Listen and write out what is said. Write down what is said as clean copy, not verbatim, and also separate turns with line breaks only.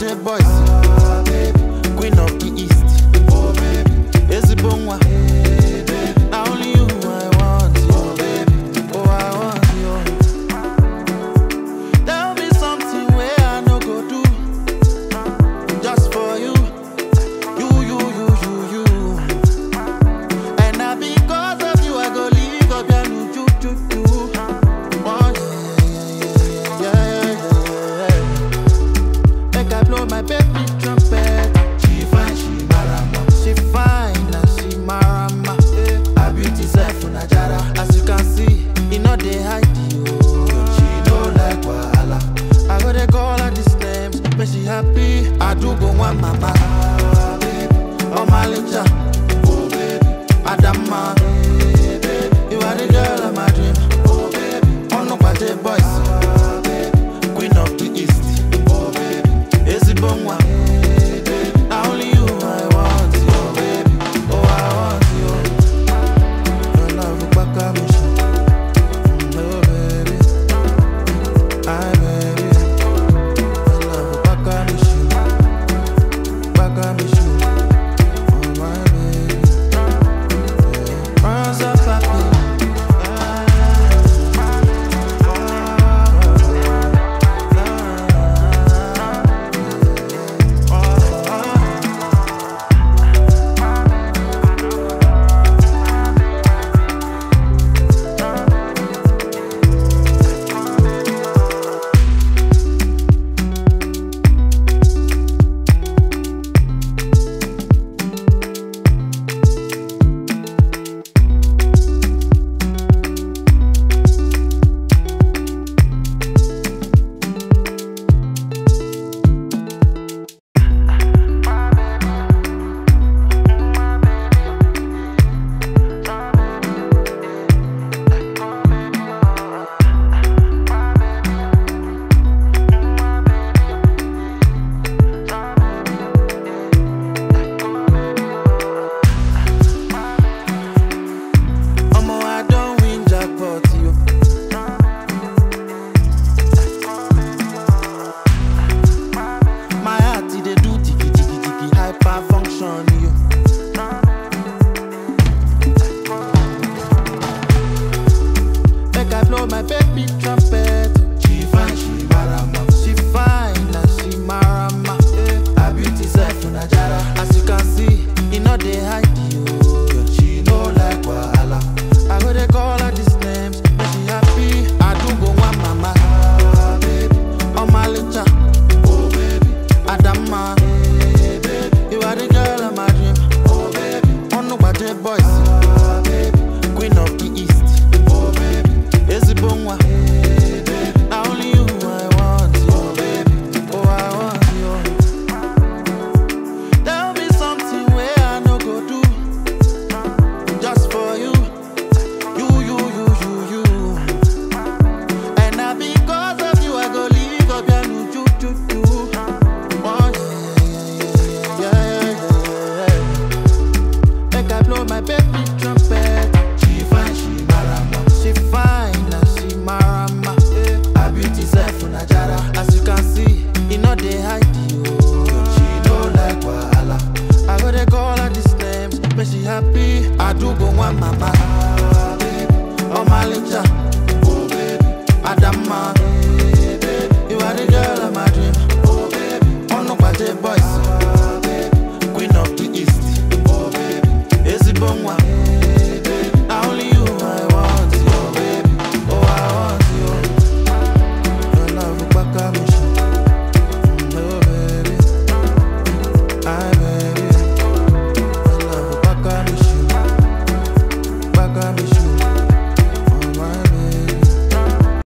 Dangote boys, queen of the east. Oh baby, Ezibonwa. Hey baby, now only you I want you. Oh baby, oh I want you. Tell me something where I no go do, just for you. You. And now because of you I go leave up your new choo. Oh yeah. Make I blow my baby trumpet. She fine, she marama. She fine and she marama. Her beauty self unajara. As you can see, you know they hide you. She know like wahala. I go they call her these names, but she happy. I do go one mama.